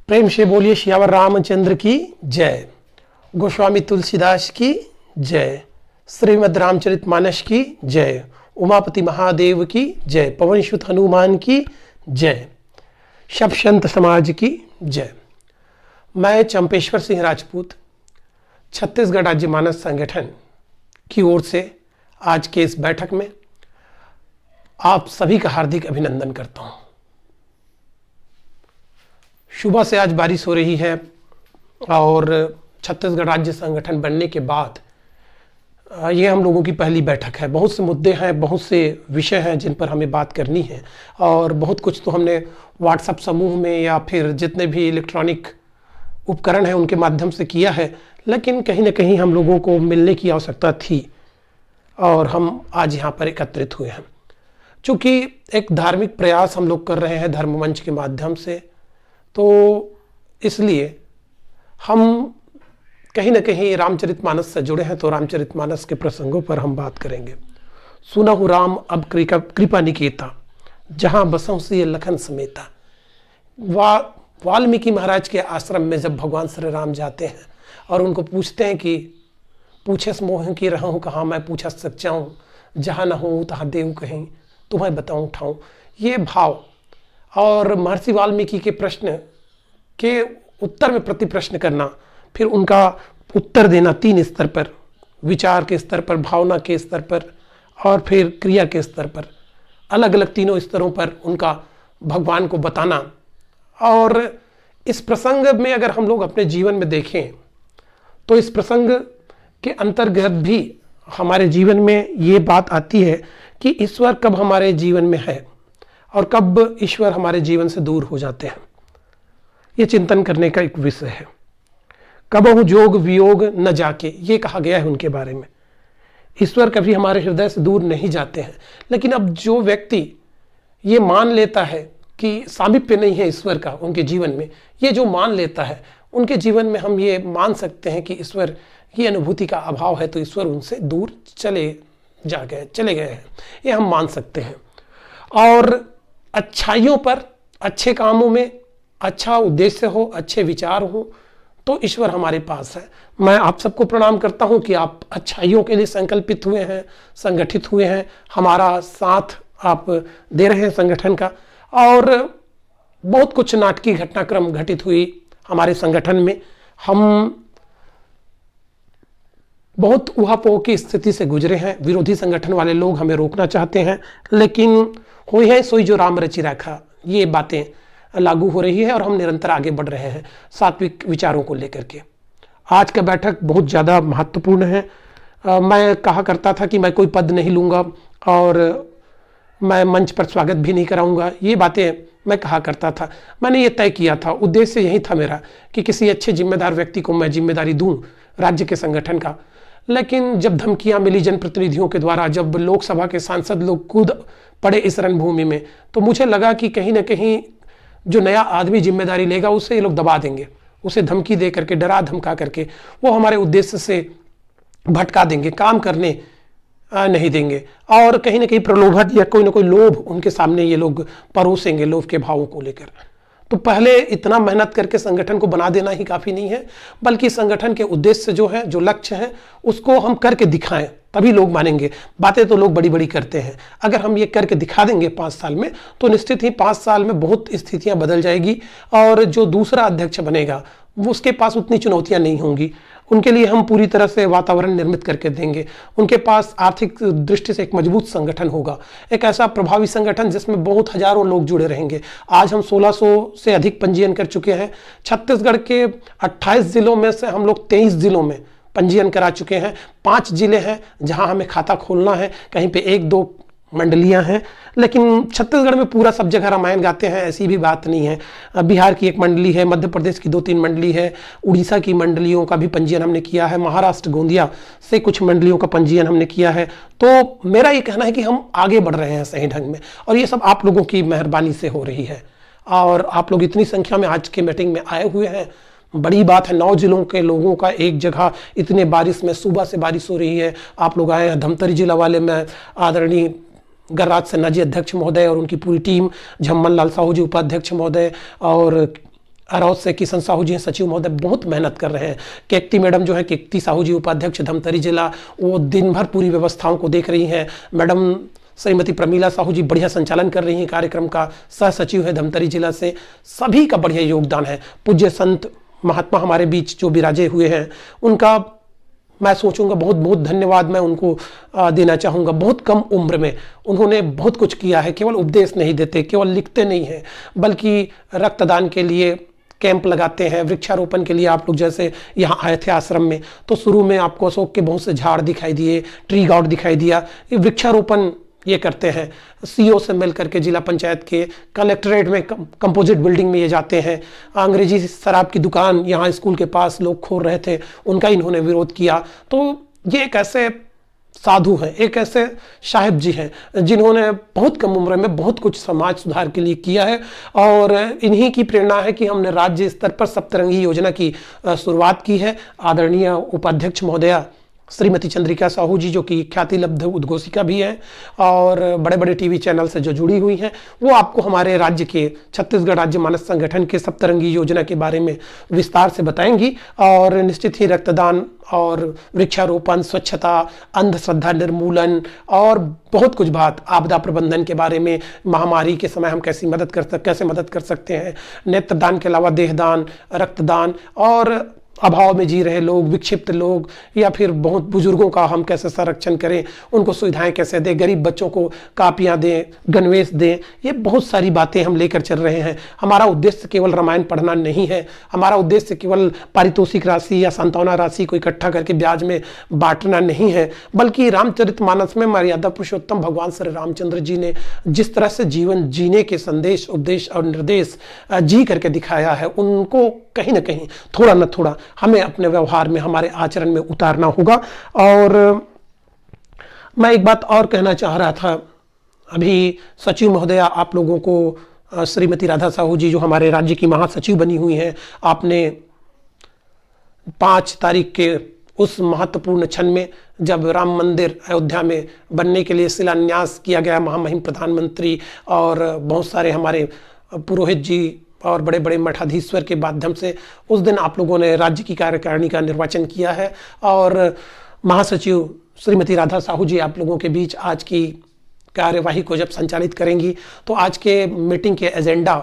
प्रेम से बोलिए श्यावर रामचंद्र की जय, गोस्वामी तुलसीदास की जय, श्रीमद् रामचरितमानस की जय, उमापति महादेव की जय, पवनसुत हनुमान की जय, सब संत समाज की जय। मैं चंपेश्वर सिंह राजपूत छत्तीसगढ़ राज्य मानस संगठन की ओर से आज के इस बैठक में आप सभी का हार्दिक अभिनंदन करता हूं। सुबह से आज बारिश हो रही है और छत्तीसगढ़ राज्य संगठन बनने के बाद ये हम लोगों की पहली बैठक है। बहुत से मुद्दे हैं, बहुत से विषय हैं जिन पर हमें बात करनी है और बहुत कुछ तो हमने व्हाट्सएप समूह में या फिर जितने भी इलेक्ट्रॉनिक उपकरण हैं उनके माध्यम से किया है, लेकिन कहीं ना कहीं हम लोगों को मिलने की आवश्यकता थी और हम आज यहाँ पर एकत्रित हुए हैं। चूँकि एक धार्मिक प्रयास हम लोग कर रहे हैं धर्म मंच के माध्यम से, तो इसलिए हम कहीं ना कहीं रामचरितमानस से जुड़े हैं, तो रामचरितमानस के प्रसंगों पर हम बात करेंगे। सुनहु राम अब कृपा निकेता, जहाँ बसों से लखन समेता। वाल्मीकि महाराज के आश्रम में जब भगवान श्री राम जाते हैं और उनको पूछते हैं कि पूछे मोह की रहूँ कहाँ, मैं पूछा सच्चा हूँ, जहाँ न हूँ तहाँ देव कहीं, तुम्हें बताऊँ ठाऊँ। ये भाव और महर्षि वाल्मीकि के प्रश्न के उत्तर में प्रति प्रश्न करना, फिर उनका उत्तर देना तीन स्तर पर, विचार के स्तर पर, भावना के स्तर पर और फिर क्रिया के स्तर पर, अलग अलग तीनों स्तरों पर उनका भगवान को बताना। और इस प्रसंग में अगर हम लोग अपने जीवन में देखें तो इस प्रसंग के अंतर्गत भी हमारे जीवन में ये बात आती है कि ईश्वर कब हमारे जीवन में है और कब ईश्वर हमारे जीवन से दूर हो जाते हैं। ये चिंतन करने का एक विषय है। कबहु जोग वियोग न जाके, ये कहा गया है उनके बारे में। ईश्वर कभी हमारे हृदय से दूर नहीं जाते हैं, लेकिन अब जो व्यक्ति ये मान लेता है कि सामीप्य नहीं है ईश्वर का उनके जीवन में, ये जो मान लेता है उनके जीवन में हम ये मान सकते हैं कि ईश्वर की अनुभूति का अभाव है, तो ईश्वर उनसे दूर चले गए हैं, ये हम मान सकते हैं। और अच्छाइयों पर, अच्छे कामों में अच्छा उद्देश्य हो, अच्छे विचार हो, तो ईश्वर हमारे पास है। मैं आप सबको प्रणाम करता हूं कि आप अच्छाइयों के लिए संकल्पित हुए हैं, संगठित हुए हैं, हमारा साथ आप दे रहे हैं संगठन का। और बहुत कुछ नाटकीय घटनाक्रम घटित हुई हमारे संगठन में। हम बहुत उहापोह की स्थिति से गुजरे हैं। विरोधी संगठन वाले लोग हमें रोकना चाहते हैं, लेकिन हुई है सोई जो राम रचि रखा, ये बातें लागू हो रही है और हम निरंतर आगे बढ़ रहे हैं सात्विक विचारों को लेकर के। आज का बैठक बहुत ज़्यादा महत्वपूर्ण है। मैं कहा करता था कि मैं कोई पद नहीं लूँगा और मैं मंच पर स्वागत भी नहीं कराऊंगा, ये बातें मैं कहा करता था। मैंने ये तय किया था, उद्देश्य यही था मेरा कि किसी अच्छे जिम्मेदार व्यक्ति को मैं जिम्मेदारी दूं राज्य के संगठन का। लेकिन जब धमकियां मिली जनप्रतिनिधियों के द्वारा, जब लोकसभा के सांसद लोग कूद पड़े इस रणभूमि में, तो मुझे लगा कि कहीं ना कहीं जो नया आदमी जिम्मेदारी लेगा उसे ये लोग दबा देंगे, उसे धमकी दे करके, डरा धमका करके वो हमारे उद्देश्य से भटका देंगे, काम करने नहीं देंगे और कहीं ना कहीं प्रलोभन या कोई ना कोई लोभ उनके सामने ये लोग परोसेंगे, लोभ के भावों को लेकर। तो पहले इतना मेहनत करके संगठन को बना देना ही काफ़ी नहीं है, बल्कि संगठन के उद्देश्य जो है, जो लक्ष्य है, उसको हम करके दिखाएं, तभी लोग मानेंगे। बातें तो लोग बड़ी बड़ी करते हैं, अगर हम ये करके दिखा देंगे 5 साल में, तो निश्चित ही 5 साल में बहुत स्थितियां बदल जाएगी और जो दूसरा अध्यक्ष बनेगा वो उसके पास उतनी चुनौतियां नहीं होंगी। उनके लिए हम पूरी तरह से वातावरण निर्मित करके देंगे। उनके पास आर्थिक दृष्टि से एक मजबूत संगठन होगा, एक ऐसा प्रभावी संगठन जिसमें बहुत हजारों लोग जुड़े रहेंगे। आज हम 1600 से अधिक पंजीयन कर चुके हैं। छत्तीसगढ़ के 28 जिलों में से हम लोग 23 जिलों में पंजीयन करा चुके हैं। 5 जिले हैं जहां हमें खाता खोलना है, कहीं पे 1-2 मंडलियां हैं, लेकिन छत्तीसगढ़ में पूरा सब जगह रामायण गाते हैं ऐसी भी बात नहीं है। बिहार की एक मंडली है, मध्य प्रदेश की 2-3 मंडली है, उड़ीसा की मंडलियों का भी पंजीयन हमने किया है, महाराष्ट्र गोंदिया से कुछ मंडलियों का पंजीयन हमने किया है। तो मेरा ये कहना है कि हम आगे बढ़ रहे हैं सही ढंग में और ये सब आप लोगों की मेहरबानी से हो रही है। और आप लोग इतनी संख्या में आज के मीटिंग में आए हुए हैं, बड़ी बात है। 9 जिलों के लोगों का एक जगह इतने बारिश में, सुबह से बारिश हो रही है, आप लोग आए हैं। धमतरी जिला वाले में आदरणीय गर्राज सिन्हा जी अध्यक्ष महोदय और उनकी पूरी टीम, झम्मन लाल साहू जी उपाध्यक्ष महोदय और अरौद से किशन साहू जी हैं सचिव महोदय, बहुत मेहनत कर रहे हैं। केकती मैडम जो है, केकती साहू जी उपाध्यक्ष धमतरी जिला, वो दिन भर पूरी व्यवस्थाओं को देख रही हैं। मैडम श्रीमती प्रमीला साहू जी बढ़िया संचालन कर रही हैं कार्यक्रम का, सह सचिव है धमतरी जिला से। सभी का बढ़िया योगदान है। पूज्य संत महात्मा हमारे बीच जो विराजे हुए हैं, उनका मैं सोचूंगा बहुत बहुत धन्यवाद मैं उनको देना चाहूँगा। बहुत कम उम्र में उन्होंने बहुत कुछ किया है। केवल उपदेश नहीं देते, केवल लिखते नहीं हैं, बल्कि रक्तदान के लिए कैंप लगाते हैं, वृक्षारोपण के लिए। आप लोग जैसे यहाँ आए थे आश्रम में, तो शुरू में आपको अशोक के बहुत से झाड़ दिखाई दिए, ट्री गार्ड दिखाई दिया। ये वृक्षारोपण ये करते हैं। सीओ से मिल करके जिला पंचायत के कलेक्ट्रेट में कंपोजिट बिल्डिंग में ये जाते हैं। अंग्रेजी शराब की दुकान यहाँ स्कूल के पास लोग खोल रहे थे, उनका इन्होंने विरोध किया। तो ये एक ऐसे साधु हैं, एक ऐसे साहिब जी हैं जिन्होंने बहुत कम उम्र में बहुत कुछ समाज सुधार के लिए किया है। और इन्हीं की प्रेरणा है कि हमने राज्य स्तर पर सप्तरंगी योजना की शुरुआत की है। आदरणीय उपाध्यक्ष महोदया श्रीमती चंद्रिका साहू जी, जो कि ख्याति लब्ध उद्घोषिका भी हैं और बड़े बड़े टीवी चैनल से जो जुड़ी हुई हैं, वो आपको हमारे राज्य के छत्तीसगढ़ राज्य मानस संगठन के सप्तरंगी योजना के बारे में विस्तार से बताएंगी। और निश्चित ही रक्तदान और वृक्षारोपण, स्वच्छता, अंधश्रद्धा निर्मूलन और बहुत कुछ बात, आपदा प्रबंधन के बारे में, महामारी के समय हम कैसे मदद कर सकते हैं, नेत्रदान के अलावा देहदान, रक्तदान, और अभाव में जी रहे लोग, विक्षिप्त लोग, या फिर बहुत बुजुर्गों का हम कैसे संरक्षण करें, उनको सुविधाएं कैसे दें, गरीब बच्चों को कापियां दें, गणवेश दें। ये बहुत सारी बातें हम लेकर चल रहे हैं। हमारा उद्देश्य केवल रामायण पढ़ना नहीं है। हमारा उद्देश्य केवल पारितोषिक राशि या सांत्वना राशि को इकट्ठा करके ब्याज में बांटना नहीं है, बल्कि रामचरितमानस में मर्यादा पुरुषोत्तम भगवान श्री रामचंद्र जी ने जिस तरह से जीवन जीने के संदेश, उपदेश और निर्देश जी करके दिखाया है, उनको कहीं ना कहीं थोड़ा न थोड़ा हमें अपने व्यवहार में, हमारे आचरण में उतारना होगा। और मैं एक बात और कहना चाह रहा था। अभी सचिव महोदया आप लोगों को श्रीमती राधा साहू जी, जो हमारे राज्य की महासचिव बनी हुई हैं, आपने 5 तारीख के उस महत्वपूर्ण क्षण में जब राम मंदिर अयोध्या में बनने के लिए शिलान्यास किया गया, महामहिम प्रधानमंत्री और बहुत सारे हमारे पुरोहित जी और बड़े बड़े मठाधीश्वर के माध्यम से, उस दिन आप लोगों ने राज्य की कार्यकारिणी का निर्वाचन किया है। और महासचिव श्रीमती राधा साहू जी आप लोगों के बीच आज की कार्यवाही को जब संचालित करेंगी, तो आज के मीटिंग के एजेंडा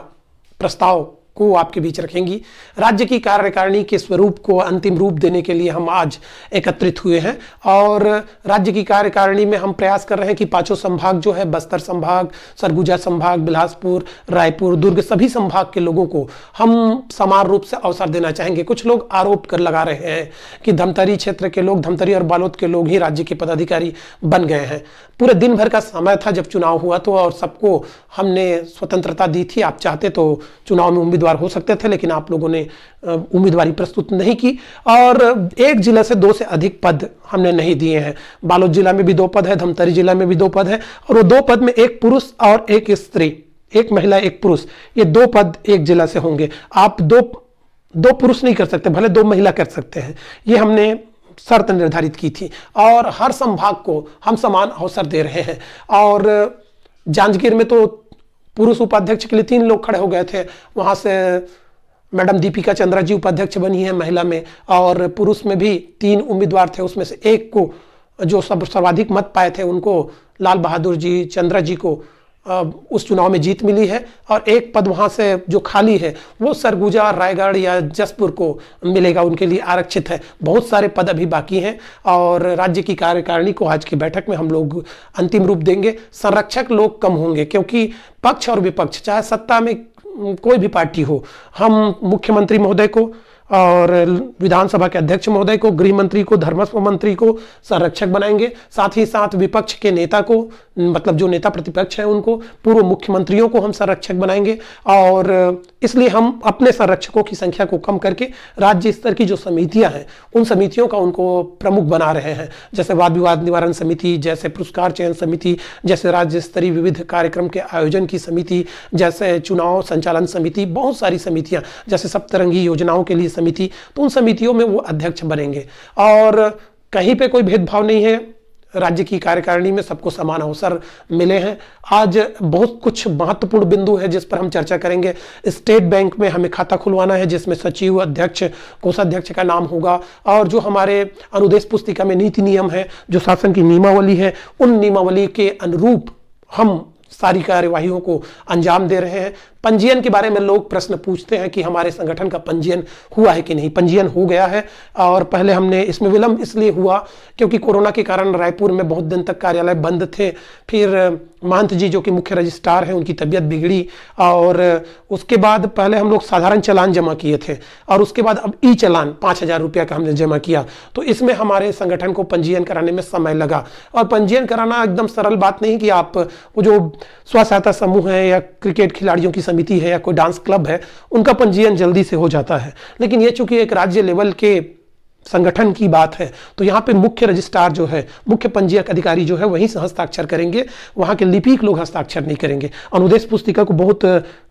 प्रस्ताव को आपके बीच रखेंगी। राज्य की कार्यकारिणी के स्वरूप को अंतिम रूप देने के लिए हम आज एकत्रित हुए हैं। और राज्य की कार्यकारिणी में हम प्रयास कर रहे हैं कि 5 संभाग जो है, बस्तर संभाग, सरगुजा संभाग, बिलासपुर, रायपुर, दुर्ग, सभी संभाग के लोगों को हम समान रूप से अवसर देना चाहेंगे। कुछ लोग आरोप कर लगा रहे हैं कि धमतरी क्षेत्र के लोग, धमतरी और बालोद के लोग ही राज्य के पदाधिकारी बन गए हैं। पूरे दिन भर का समय था जब चुनाव हुआ तो, और सबको हमने स्वतंत्रता दी थी। आप चाहते तो चुनाव में उम्मीदवार हो सकते थे, लेकिन आप लोगों ने उम्मीदवारी प्रस्तुत नहीं की। और एक जिला से 2 से अधिक पद हमने नहीं दिए हैं। बालोद जिला में भी 2 पद है, धमतरी जिला में भी 2 पद है, और वो 2 पद में एक पुरुष और एक स्त्री, एक महिला एक पुरुष, ये 2 पद एक जिला से होंगे। आप दो पुरुष नहीं कर सकते, भले 2 महिला कर सकते हैं। ये हमने शर्त निर्धारित की थी। और हर संभाग को हम समान अवसर दे रहे हैं। और जांजगीर में तो पुरुष उपाध्यक्ष के लिए 3 लोग खड़े हो गए थे, वहां से मैडम दीपिका चंद्रा जी उपाध्यक्ष बनी है महिला में, और पुरुष में भी 3 उम्मीदवार थे, उसमें से एक को जो सर्वाधिक मत पाए थे उनको, लाल बहादुर जी चंद्रा जी को उस चुनाव में जीत मिली है। और एक पद वहां से जो खाली है वो सरगुजा, रायगढ़ या जसपुर को मिलेगा, उनके लिए आरक्षित है। बहुत सारे पद अभी बाकी हैं। और राज्य की कार्यकारिणी को आज की बैठक में हम लोग अंतिम रूप देंगे। संरक्षक लोग कम होंगे, क्योंकि पक्ष और विपक्ष, चाहे सत्ता में कोई भी पार्टी हो, हम मुख्यमंत्री महोदय को और विधानसभा के अध्यक्ष महोदय को, गृह मंत्री को, धर्मस्व मंत्री को संरक्षक बनाएंगे। साथ ही साथ विपक्ष के नेता को, मतलब जो नेता प्रतिपक्ष है उनको, पूर्व मुख्यमंत्रियों को हम संरक्षक बनाएंगे। और इसलिए हम अपने संरक्षकों की संख्या को कम करके राज्य स्तर की जो समितियां हैं उन समितियों का उनको प्रमुख बना रहे हैं। जैसे वाद विवाद निवारण समिति, जैसे पुरस्कार चयन समिति, जैसे राज्य स्तरीय विविध कार्यक्रम के आयोजन की समिति, जैसे चुनाव संचालन समिति, बहुत सारी समितियां, जैसे सप्तरंगी योजनाओं के लिए समिति, तो उन समितियों में वो अध्यक्ष बनेंगे। और कहीं पे कोई भेदभाव नहीं है। राज्य की कार्यकारिणी में सबको समान अवसर मिले हैं। आज बहुत कुछ महत्वपूर्ण बिंदु है जिस पर हम चर्चा करेंगे। स्टेट बैंक में हमें खाता खुलवाना है जिसमें सचिव, अध्यक्ष, कोषाध्यक्ष का नाम होगा, और जो हमारे अनुदेश पुस्तिका में नीति नियम है, जो शासन की नियमावली है, उन नियमावली के अनुरूप हम सारी कार्यवाहियों को अंजाम दे रहे हैं। पंजीयन के बारे में लोग प्रश्न पूछते हैं कि हमारे संगठन का पंजीयन हुआ है कि नहीं। पंजीयन हो गया है, और पहले हमने इसमें विलंब इसलिए हुआ क्योंकि कोरोना के कारण रायपुर में बहुत दिन तक कार्यालय बंद थे। फिर महंत जी जो कि मुख्य रजिस्ट्रार हैं, उनकी तबीयत बिगड़ी, और उसके बाद पहले हम लोग साधारण चालान जमा किए थे, और उसके बाद अब ई चालान 5,000 रुपया का हमने जमा किया। तो इसमें हमारे संगठन को पंजीयन कराने में समय लगा। और पंजीयन कराना एकदम सरल बात नहीं कि आप वो जो स्व सहायता समूह है या क्रिकेट खिलाड़ियों की समिति है या कोई डांस क्लब है, उनका पंजीयन जल्दी से हो जाता है। लेकिन ये चूंकि एक राज्य लेवल के संगठन की बात है, तो यहाँ पे मुख्य रजिस्ट्रार जो है, मुख्य पंजीयक अधिकारी जो है, वही हस्ताक्षर करेंगे, वहाँ के लिपिक लोग हस्ताक्षर नहीं करेंगे। अनुदेश पुस्तिका को बहुत,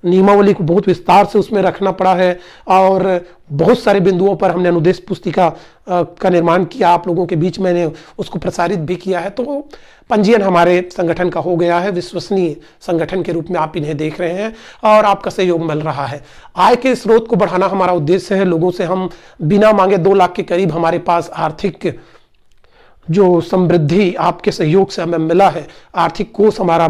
नियमावली को बहुत विस्तार से उसमें रखना पड़ा है, और बहुत सारे बिंदुओं पर हमने अनुदेश पुस्तिका का निर्माण किया, आप लोगों के बीच मैंने उसको प्रसारित भी किया है। तो पंजीयन हमारे संगठन का हो गया है, विश्वसनीय संगठन के रूप में आप इन्हें देख रहे हैं, और आपका सहयोग मिल रहा है। आय के स्रोत को बढ़ाना हमारा उद्देश्य है। लोगों से हम बिना मांगे 2 लाख के करीब हमारे पास आर्थिक जो समृद्धि आपके सहयोग से हमें मिला है, आर्थिक कोष हमारा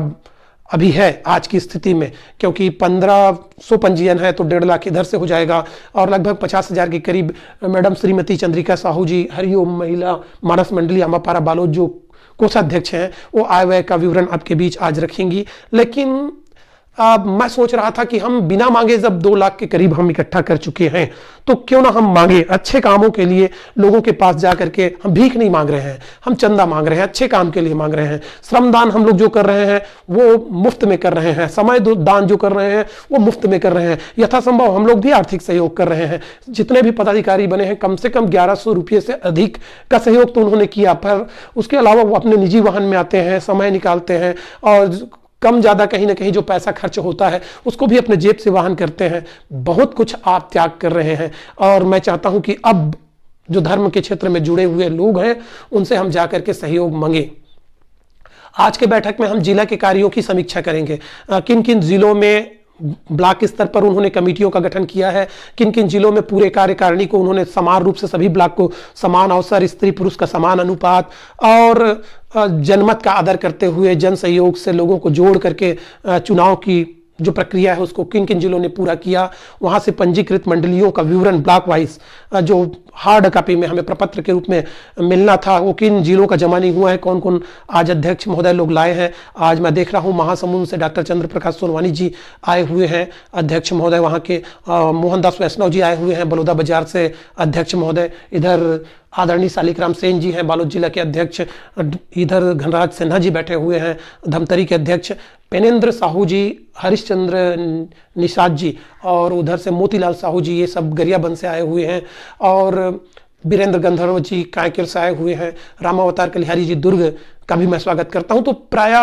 अभी है आज की स्थिति में, क्योंकि 1500 पंजीयन है तो 1.5 लाख इधर से हो जाएगा, और लगभग 50,000 के करीब मैडम श्रीमती चंद्रिका साहू जी, हरिओम महिला मानस मंडली अमापारा बालोद जो कोषाध्यक्ष हैं, वो आय व्यय का विवरण आपके बीच आज रखेंगी। लेकिन मैं सोच रहा था कि हम बिना मांगे जब 2 लाख के करीब हम इकट्ठा कर चुके हैं, तो क्यों ना हम मांगे अच्छे कामों के लिए। लोगों के पास जा करके हम भीख नहीं मांग रहे हैं, हम चंदा मांग रहे हैं, अच्छे काम के लिए मांग रहे हैं। श्रमदान हम लोग जो कर रहे हैं वो मुफ्त में कर रहे हैं, समय दान जो कर रहे हैं वो मुफ्त में कर रहे हैं। यथासंभव हम लोग भी आर्थिक सहयोग कर रहे हैं। जितने भी पदाधिकारी बने हैं, कम से कम 1100 रुपये से अधिक का सहयोग तो उन्होंने किया, पर उसके अलावा वो अपने निजी वाहन में आते हैं, समय निकालते हैं, और कम ज़्यादा कहीं ना कहीं जो पैसा खर्च होता है उसको भी अपने जेब से वहन करते हैं। बहुत कुछ आप त्याग कर रहे हैं, और मैं चाहता हूं कि अब जो धर्म के क्षेत्र में जुड़े हुए लोग हैं उनसे हम जाकर के सहयोग मांगे। आज के बैठक में हम जिला के कार्यों की समीक्षा करेंगे। किन किन जिलों में ब्लॉक स्तर पर उन्होंने कमेटियों का गठन किया है, किन किन जिलों में पूरे कार्यकारिणी को उन्होंने समान रूप से सभी ब्लॉक को समान अवसर, स्त्री पुरुष का समान अनुपात, और जनमत का आदर करते हुए जन सहयोग से लोगों को जोड़ करके चुनाव की जो प्रक्रिया है उसको किन किन जिलों ने पूरा किया। वहाँ से पंजीकृत मंडलियों का विवरण ब्लॉक वाइज जो हार्ड कॉपी में हमें प्रपत्र के रूप में मिलना था, वो किन जिलों का जमा नहीं हुआ है, कौन कौन आज अध्यक्ष महोदय लोग लाए हैं। आज मैं देख रहा हूँ महासमुंद से डॉक्टर चंद्र प्रकाश सोनवानी जी आए हुए हैं अध्यक्ष महोदय, वहाँ के मोहनदास वैष्णव जी आए हुए हैं बलौदा बाजार से अध्यक्ष महोदय, इधर आदरणीय शालिग्राम सेन जी हैं बालोद जिला के अध्यक्ष, इधर घनराज सिन्हा जी बैठे हुए हैं धमतरी के अध्यक्ष, पेनेंद्र साहू जी, हरिश्चंद्र निषाद जी, और उधर से मोतीलाल साहू जी, ये सब गरियाबंद से आए हुए हैं, और वीरेंद्र गंधर्व जी कांकेर से आए हुए हैं, रामावतार कलिहारी जी दुर्ग का भी मैं स्वागत करता हूं। तो प्राय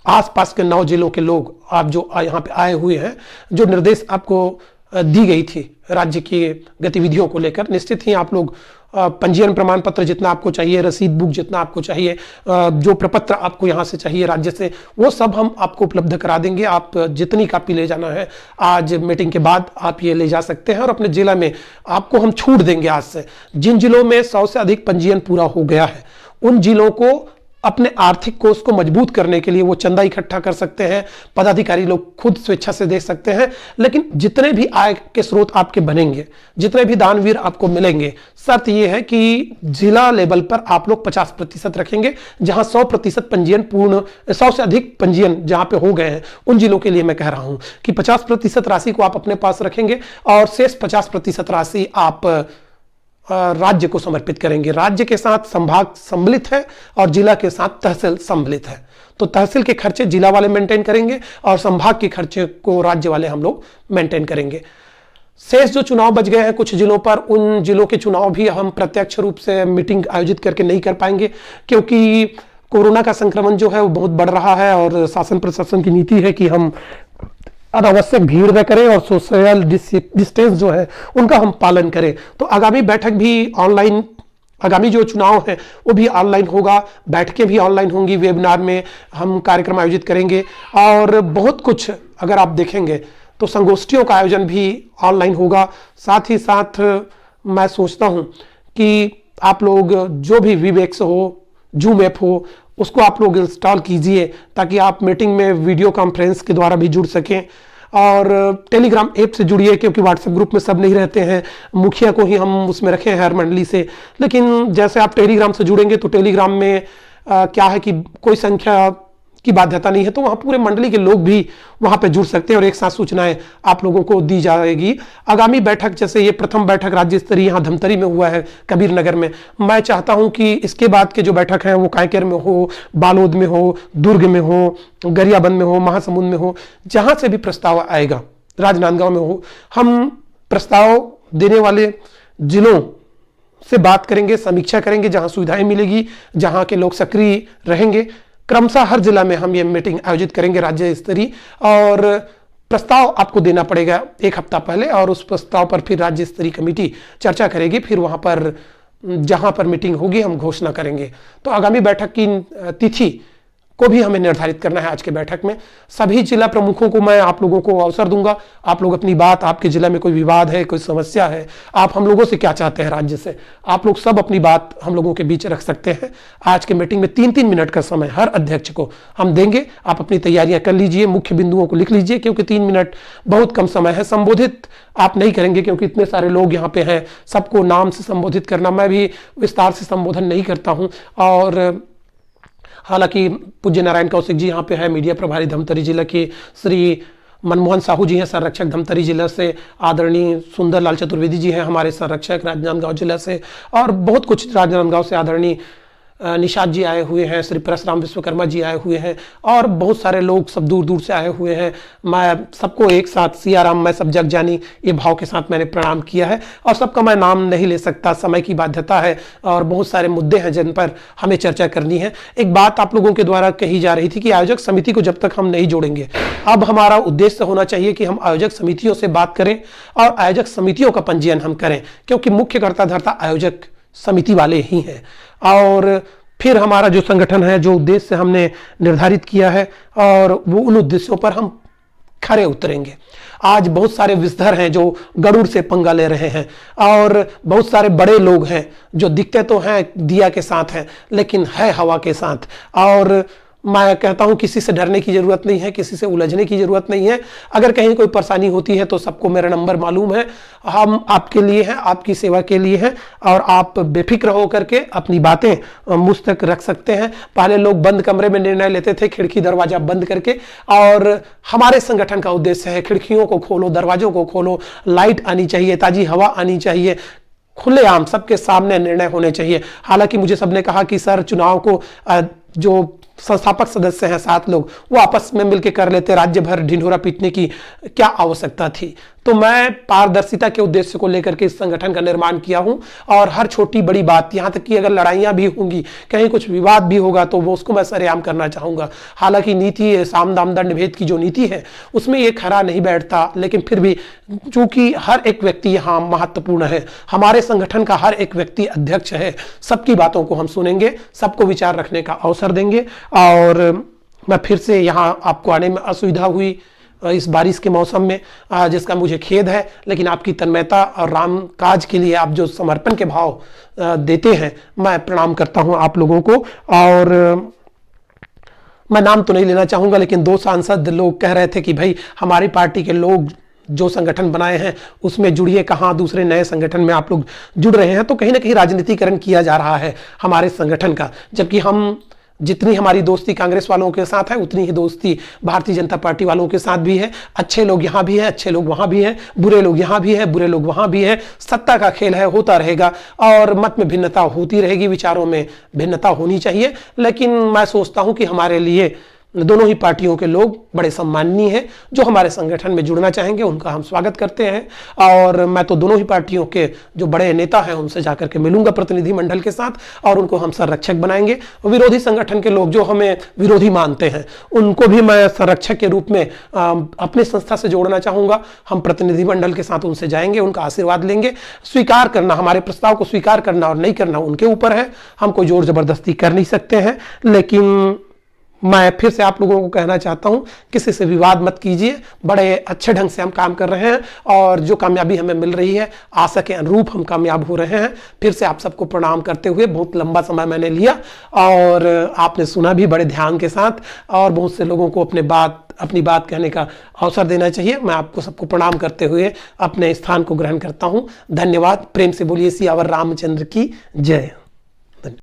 आसपास के 9 जिलों के लोग आप जो यहाँ पे आए हुए हैं, जो निर्देश आपको दी गई थी राज्य की गतिविधियों को लेकर, निश्चित ही आप लोग पंजीयन प्रमाण पत्र जितना आपको चाहिए, रसीद बुक जितना आपको चाहिए, जो प्रपत्र आपको यहाँ से चाहिए राज्य से, वो सब हम आपको उपलब्ध करा देंगे। आप जितनी कापी ले जाना है आज मीटिंग के बाद आप ये ले जा सकते हैं, और अपने जिला में आपको हम छूट देंगे आज से। जिन जिलों में 100 से अधिक पंजीयन पूरा हो गया है, उन जिलों को अपने आर्थिक कोष को मजबूत करने के लिए वो चंदा इकट्ठा कर सकते हैं, पदाधिकारी लोग खुद स्वेच्छा से दे सकते हैं। लेकिन जितने भी आय के स्रोत आपके बनेंगे, जितने भी दानवीर आपको मिलेंगे, शर्त ये है कि जिला लेवल पर आप लोग 50% रखेंगे। जहां 100% पंजीयन पूर्ण, 100 से अधिक पंजीयन जहां पे हो गए हैं, उन जिलों के लिए मैं कह रहा हूं कि 50% राशि को आप अपने पास रखेंगे, और शेष 50% राशि आप राज्य को समर्पित करेंगे। राज्य के साथ संभाग सम्मिलित है और जिला के साथ तहसील सम्मिलित है, तो तहसील के खर्चे जिला वाले मेंटेन करेंगे और संभाग के खर्चे को राज्य वाले हम लोग मेंटेन करेंगे। शेष जो चुनाव बच गए हैं कुछ जिलों पर, उन जिलों के चुनाव भी हम प्रत्यक्ष रूप से मीटिंग आयोजित करके नहीं कर पाएंगे, क्योंकि कोरोना का संक्रमण जो है वो बहुत बढ़ रहा है, और शासन प्रशासन की नीति है कि हम अनावश्यक भीड़ न करें और सोशल डिस्टेंस जो है उनका हम पालन करें। तो आगामी बैठक भी ऑनलाइन आगामी जो चुनाव है वो भी ऑनलाइन होगा, बैठकें भी ऑनलाइन होंगी, वेबिनार में हम कार्यक्रम आयोजित करेंगे और बहुत कुछ अगर आप देखेंगे तो संगोष्ठियों का आयोजन भी ऑनलाइन होगा। साथ ही साथ मैं सोचता हूँ कि आप लोग जो भी वीवेक्स हो, जूम ऐप हो, उसको आप लोग इंस्टॉल कीजिए ताकि आप मीटिंग में वीडियो कॉन्फ्रेंस के द्वारा भी जुड़ सकें। और टेलीग्राम ऐप से जुड़िए क्योंकि व्हाट्सएप ग्रुप में सब नहीं रहते हैं, मुखिया को ही हम उसमें रखे हैं हर मंडली से। लेकिन जैसे आप टेलीग्राम से जुड़ेंगे तो टेलीग्राम में क्या है कि कोई संख्या की बाध्यता नहीं है, तो वहाँ पूरे मंडली के लोग भी वहाँ पे जुड़ सकते हैं और एक साथ सूचनाएं आप लोगों को दी जाएगी। आगामी बैठक, जैसे ये प्रथम बैठक राज्य स्तरीय यहाँ धमतरी में हुआ है कबीर नगर में, मैं चाहता हूँ कि इसके बाद के जो बैठक है वो कांकेर में हो, बालोद में हो, दुर्ग में हो, गरियाबंद में हो, महासमुंद में हो, जहाँ से भी प्रस्ताव आएगा, राजनांदगांव में हो, हम प्रस्ताव देने वाले जिलों से बात करेंगे, समीक्षा करेंगे, जहाँ सुविधाएं मिलेगी, जहाँ के लोग सक्रिय रहेंगे। क्रमशः हर जिला में हम ये मीटिंग आयोजित करेंगे राज्य स्तरीय, और प्रस्ताव आपको देना पड़ेगा 1 हफ्ता पहले और उस प्रस्ताव पर फिर राज्य स्तरीय कमेटी चर्चा करेगी, फिर वहां पर जहां पर मीटिंग होगी हम घोषणा करेंगे। तो आगामी बैठक की तिथि को भी हमें निर्धारित करना है आज के बैठक में। सभी जिला प्रमुखों को मैं आप लोगों को अवसर दूंगा, आप लोग अपनी बात, आपके जिला में कोई विवाद है, कोई समस्या है, आप हम लोगों से क्या चाहते हैं राज्य से, आप लोग सब अपनी बात हम लोगों के बीच रख सकते हैं। आज के मीटिंग में 3-3 मिनट का समय हर अध्यक्ष को हम देंगे। आप अपनी तैयारियां कर लीजिए, मुख्य बिंदुओं को लिख लीजिए क्योंकि 3 मिनट बहुत कम समय है। संबोधित आप नहीं करेंगे क्योंकि इतने सारे लोग यहाँ पे हैं, सबको नाम से संबोधित करना, मैं भी विस्तार से संबोधन नहीं करता हूँ। और हालांकि पूज्य नारायण कौशिक जी यहाँ पे है, मीडिया प्रभारी धमतरी जिला के, श्री मनमोहन साहू जी हैं संरक्षक धमतरी जिला से, आदरणीय सुंदर लाल चतुर्वेदी जी हैं हमारे संरक्षक राजनांदगांव जिला से, और बहुत कुछ राजनांदगांव से आदरणीय निषाद जी आए हुए हैं, श्री परशुराम विश्वकर्मा जी आए हुए हैं, और बहुत सारे लोग सब दूर दूर से आए हुए हैं। मैं सबको एक साथ सियाराम मैं सब जग जानी ये भाव के साथ मैंने प्रणाम किया है, और सबका मैं नाम नहीं ले सकता, समय की बाध्यता है और बहुत सारे मुद्दे हैं जिन पर हमें चर्चा करनी है। एक बात आप लोगों के द्वारा कही जा रही थी कि आयोजक समिति को जब तक हम नहीं जोड़ेंगे, अब हमारा उद्देश्य होना चाहिए कि हम आयोजक समितियों से बात करें और आयोजक समितियों का पंजीयन हम करें, क्योंकि मुख्य कर्ता धर्ता आयोजक समिति वाले ही हैं। और फिर हमारा जो संगठन है, जो उद्देश्य हमने निर्धारित किया है, और वो उन उद्देश्यों पर हम खरे उतरेंगे। आज बहुत सारे विषधर हैं जो गरुड़ से पंगा ले रहे हैं, और बहुत सारे बड़े लोग हैं जो दिखते तो हैं दिया के साथ हैं लेकिन है हवा के साथ। और मैं कहता हूं किसी से डरने की जरूरत नहीं है, किसी से उलझने की जरूरत नहीं है। अगर कहीं कोई परेशानी होती है तो सबको मेरा नंबर मालूम है, हम आपके लिए हैं, आपकी सेवा के लिए हैं, और आप बेफिक्र होकर के अपनी बातें मुझ तक रख सकते हैं। पहले लोग बंद कमरे में निर्णय लेते थे, खिड़की दरवाजा बंद करके, और हमारे संगठन का उद्देश्य है खिड़कियों को खोलो, दरवाजों को खोलो, लाइट आनी चाहिए, ताजी हवा आनी चाहिए, खुलेआम सबके सामने निर्णय होने चाहिए। हालांकि मुझे सबने कहा कि सर चुनाव को जो संस्थापक सदस्य हैं 7 लोग, वो आपस में मिलकर कर लेते, राज्य भर ढिंढोरा पीटने की क्या आवश्यकता थी। तो मैं पारदर्शिता के उद्देश्य को लेकर के इस संगठन का निर्माण किया हूं, और हर छोटी बड़ी बात, यहां तक कि अगर लड़ाइयां भी होंगी, कहीं कुछ विवाद भी होगा, तो वो उसको मैं सरेआम करना चाहूंगा। हालांकि नीति साम दाम दंड भेद की जो नीति है उसमें ये खरा नहीं बैठता, लेकिन फिर भी चूंकि हर एक व्यक्ति यहाँ महत्वपूर्ण है, हमारे संगठन का हर एक व्यक्ति अध्यक्ष है, सबकी बातों को हम सुनेंगे, सबको विचार रखने का अवसर देंगे। और मैं फिर से यहाँ आपको आने में असुविधा हुई इस बारिश के मौसम में, जिसका मुझे खेद है, लेकिन आपकी तन्मयता और राम काज के लिए आप जो समर्पण के भाव देते हैं, मैं प्रणाम करता हूं आप लोगों को। और मैं नाम तो नहीं लेना चाहूंगा, लेकिन 2 सांसद लोग कह रहे थे कि भाई हमारी पार्टी के लोग जो संगठन बनाए हैं उसमें जुड़िए, कहाँ दूसरे नए संगठन में आप लोग जुड़ रहे हैं। तो कहीं ना कहीं राजनीतिकरण किया जा रहा है हमारे संगठन का, जबकि हम जितनी हमारी दोस्ती कांग्रेस वालों के साथ है उतनी ही दोस्ती भारतीय जनता पार्टी वालों के साथ भी है। अच्छे लोग यहाँ भी हैं, अच्छे लोग वहाँ भी हैं, बुरे लोग यहाँ भी हैं, बुरे लोग वहाँ भी हैं। सत्ता का खेल है, होता रहेगा, और मत में भिन्नता होती रहेगी, विचारों में भिन्नता होनी चाहिए। लेकिन मैं सोचता हूँ कि हमारे लिए दोनों ही पार्टियों के लोग बड़े सम्माननीय हैं। जो हमारे संगठन में जुड़ना चाहेंगे उनका हम स्वागत करते हैं और मैं तो दोनों ही पार्टियों के जो बड़े नेता हैं उनसे जाकर के मिलूंगा प्रतिनिधिमंडल के साथ और उनको हम संरक्षक बनाएंगे। विरोधी संगठन के लोग जो हमें विरोधी मानते हैं उनको भी मैं संरक्षक के रूप में अपनी संस्था से जोड़ना चाहूंगा। हम प्रतिनिधिमंडल के साथ उनसे जाएंगे, उनका आशीर्वाद लेंगे। स्वीकार करना, हमारे प्रस्ताव को स्वीकार करना और नहीं करना उनके ऊपर है, हम कोई जोर जबरदस्ती कर नहीं सकते हैं। लेकिन मैं फिर से आप लोगों को कहना चाहता हूं, किसी से विवाद मत कीजिए। बड़े अच्छे ढंग से हम काम कर रहे हैं और जो कामयाबी हमें मिल रही है आशा के अनुरूप हम कामयाब हो रहे हैं। फिर से आप सबको प्रणाम करते हुए, बहुत लंबा समय मैंने लिया और आपने सुना भी बड़े ध्यान के साथ और बहुत से लोगों को अपनी बात कहने का अवसर देना चाहिए। मैं आपको सबको प्रणाम करते हुए अपने स्थान को ग्रहण करता हूं। धन्यवाद। प्रेम से बोलिए सियावर रामचंद्र की जय।